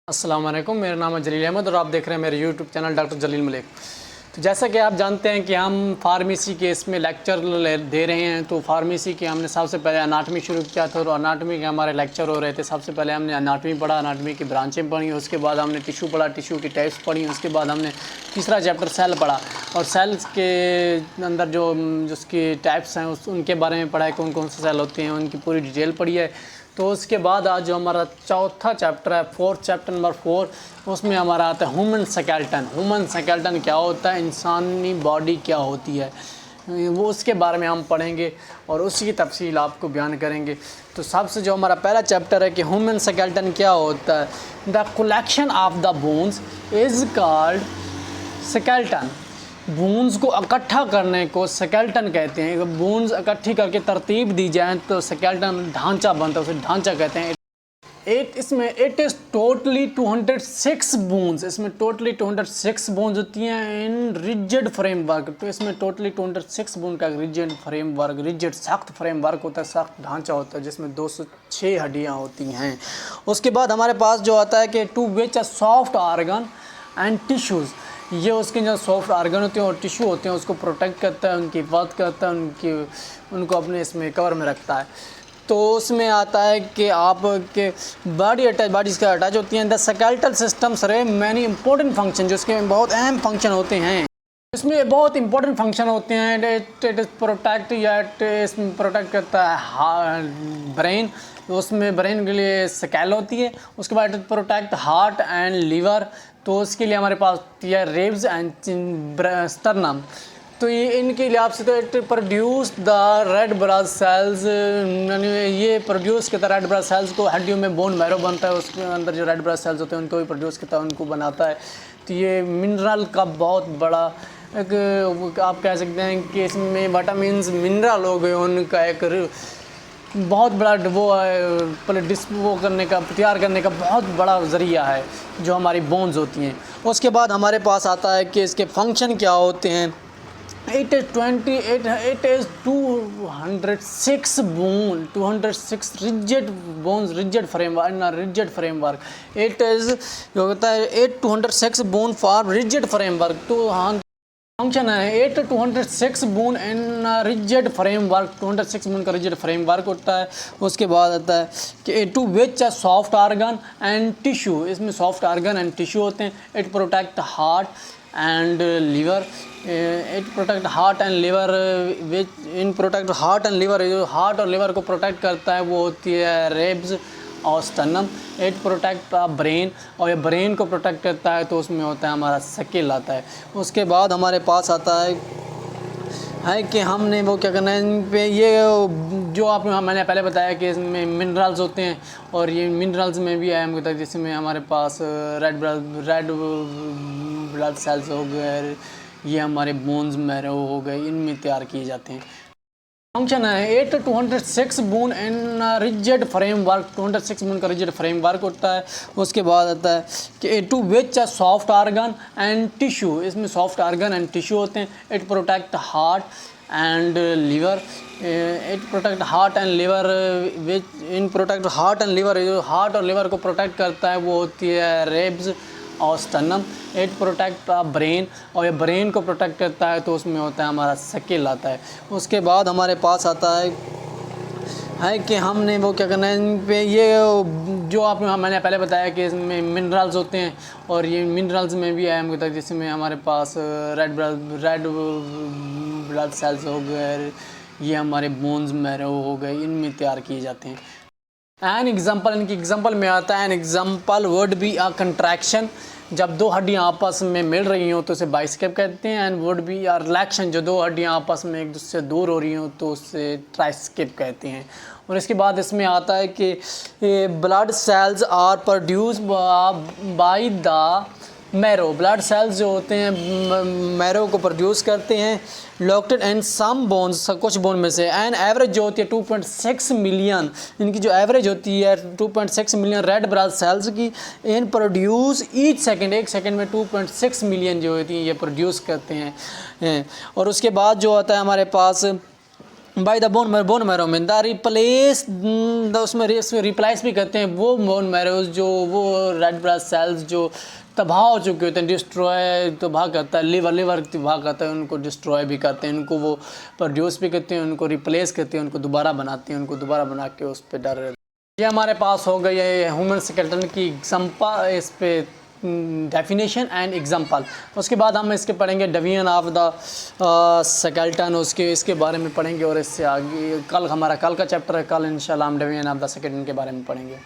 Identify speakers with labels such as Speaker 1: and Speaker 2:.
Speaker 1: अस्सलाम वालेकुम, मेरा नाम है जलील अहमद और आप देख रहे हैं मेरे यूट्यूब चैनल डॉक्टर जलील मलिक। तो जैसा कि आप जानते हैं कि हम फार्मेसी के इसमें लेक्चर दे रहे हैं। तो फार्मेसी के हमने सबसे पहले अनाटमी शुरू किया था और अनाटमी के हमारे लेक्चर हो रहे थे। सबसे पहले हमने अनाटमी पढ़ा, अनाटमी की ब्रांचें पढ़ी, उसके बाद हमने टिशू पढ़ा, टिशू की टाइप्स पढ़ी, उसके बाद हमने तीसरा चैप्टर सेल पढ़ा और सेल्स के अंदर जो उसकी टाइप्स हैं उनके बारे में पढ़ा है, कौन कौन से सेल होते हैं, उनकी पूरी डिटेल पढ़ी है। तो उसके बाद आज जो हमारा चौथा चैप्टर है, फोर्थ चैप्टर नंबर 4, उसमें हमारा आता है ह्यूमन स्केलेटन। ह्यूमन स्केलेटन क्या होता है, इंसानी बॉडी क्या होती है, वो उसके बारे में हम पढ़ेंगे और उसी की तफसील आपको बयान करेंगे। तो सबसे जो हमारा पहला चैप्टर है कि ह्यूमन स्केलेटन क्या होता है। The collection of the bones is called skeleton. Bones को इकट्ठा करने को स्केलेटन कहते हैं। अगर बोन्स इकट्ठी करके तरतीब दी जाए तो स्केलेटन ढांचा बनता है, उसे ढांचा कहते हैं। It is totally 206 bones. इसमें टोटली 206 बोन्स होती हैं इन रिजिड फ्रेमवर्क। तो इसमें टोटली 206 बोन का रिजिड फ्रेमवर्क, रिजिड सख्त फ्रेमवर्क होता है, सख्त ढांचा होता है, जिसमें 206 हड्डियाँ होती हैं। उसके बाद हमारे पास जो आता है कि to which a soft organ and tissues, ये उसके जो सॉफ्ट आर्गन होते हैं और टिश्यू होते हैं उसको प्रोटेक्ट करता है, उनकी हिफाजत करता है, उनको अपने इसमें कवर में रखता है। तो उसमें आता है कि आपके बॉडीज़ का अटैच होती हैं। The skeletal system sir many important function, जो इसके बहुत अहम फंक्शन होते हैं। इसमें बहुत इंपॉर्टेंट फंक्शन होते हैं। इट इज़ प्रोटेक्ट या इसमें प्रोटेक्ट करता है ब्रेन, उसमें ब्रेन के लिए स्केल होती है। उसके बाद प्रोटेक्ट हार्ट एंड लीवर, तो उसके लिए हमारे पास ये रेब्स एंड स्टर्नम। तो ये इनके लिए आपसे तो it produce the red blood cells, ये प्रोड्यूस करता है रेड ब्लड सेल्स को। हड्डियों में बोन मैरो बनता है, उसके अंदर जो रेड ब्लड सेल्स होते हैं उनको भी प्रोड्यूस करता है, उनको बनाता है। तो ये मिनरल का बहुत बड़ा एक आप कह सकते हैं कि इसमें विटामिन्स मिनरल हो गए, उनका एक बहुत बड़ा वो करने का, तैयार करने का बहुत बड़ा ज़रिया है जो हमारी बोन्स होती हैं। उसके बाद हमारे पास आता है कि इसके फंक्शन क्या होते हैं। It is 206 bone, 206 rigid bones, rigid framework. It is जो होता है 206 बोन फॉर रिजिड फ्रेमवर्क। तो हाँ फंक्शन है 206 bone in rigid framework. 206 bone का रिजिड फ्रेमवर्क होता है। उसके बाद आता है कि to which a soft organ and tissue, इसमें सॉफ्ट आर्गन एंड टिश्यू होते हैं। It protect heart and liver, it protect heart and liver, which in protect heart and liver, जो हार्ट और लीवर को प्रोटेक्ट करता है वो होती है रेब्स और स्टर्नम। इट प्रोटेक्ट ब्रेन, और ये ब्रेन को प्रोटेक्ट करता है, तो उसमें होता है हमारा स्केल आता है। उसके बाद हमारे पास आता है कि हमने वो क्या करना है इन पे, ये जो आप मैंने पहले बताया कि इसमें मिनरल्स होते हैं और ये मिनरल्स में भी अहम होता है, जिसमें हमारे पास रेड ब्लड सेल्स हो गए, ये हमारे बोन्स मैरो हो गए, इनमें तैयार किए जाते हैं। फंक्शन है 206 bone in rigid framework. 206 bone का रिजिड फ्रेमवर्क होता है। उसके बाद आता है कि to which a soft organ and tissue, इसमें सॉफ्ट आर्गन एंड टिश्यू होते हैं। It protect heart and liver, it protect heart and liver, which in protect heart and liver, जो हार्ट और लीवर को प्रोटेक्ट करता है वो होती है रेब्स और स्टर्नम। इट प्रोटेक्ट ब्रेन, और ये ब्रेन को प्रोटेक्ट करता है, तो उसमें होता है हमारा स्केल आता है। उसके बाद हमारे पास आता है कि हमने वो क्या करना है इन पे, ये जो आप मैंने पहले बताया कि इसमें मिनरल्स होते हैं और ये मिनरल्स में भी अहम होता है, जिसमें हमारे पास रेड ब्लड सेल्स हो गए, ये हमारे बोन्स मैरो हो गए, इनमें तैयार किए जाते हैं। एन एग्जाम्पल, इनकी एग्जाम्पल में आता है an example would be a contraction, जब दो हड्डियाँ आपस में मिल रही हों तो उसे बाइसेप्स कहते हैं। एंड वुड बी अ रिलैक्शन, जो दो हड्डियाँ आपस में एक दूसरे से दूर हो रही हों तो उसे ट्राइसेप्स कहते हैं। और इसके बाद इसमें आता है कि blood cells are produce by the marrow, blood cells जो होते हैं मैरो को प्रोड्यूस करते हैं। लोकेटेड एंड सम बोन्स, कुछ बोन में से। एंड एवरेज जो होती है 2.6 मिलियन, इनकी जो एवरेज होती है 2.6 मिलियन रेड ब्लड सेल्स की इन प्रोड्यूस ईच सेकंड, एक सेकंड में 2.6 मिलियन जो होती हैं ये प्रोड्यूस करते हैं। और उसके बाद जो आता है हमारे पास बाय द बोन मैरो में द रिप्लेस उसमें रिप्लाइस भी करते हैं वो बोन मैरोज जो वो रेड ब्लड सेल्स जो तबाह हो चुके होते हैं, डिस्ट्रॉय तबाह करता है, लिवर तबाह करता है, उनको डिस्ट्रॉय भी करते हैं, उनको वो प्रोड्यूस भी करते हैं, उनको रिप्लेस करते हैं, उनको दोबारा बनाते हैं, उनको दोबारा बना के उस पर डर। ये हमारे पास हो गई है ह्यूमन स्केलेटन की एग्जांपल, इस पे डेफिनेशन एंड एग्जांपल। उसके बाद हम इसके पढ़ेंगे डिवीजन ऑफ द स्केलेटन, इसके बारे में पढ़ेंगे और इससे आगे कल का चैप्टर है, कल इंशाल्लाह हम डिवीजन ऑफ द स्केलेटन के बारे में पढ़ेंगे।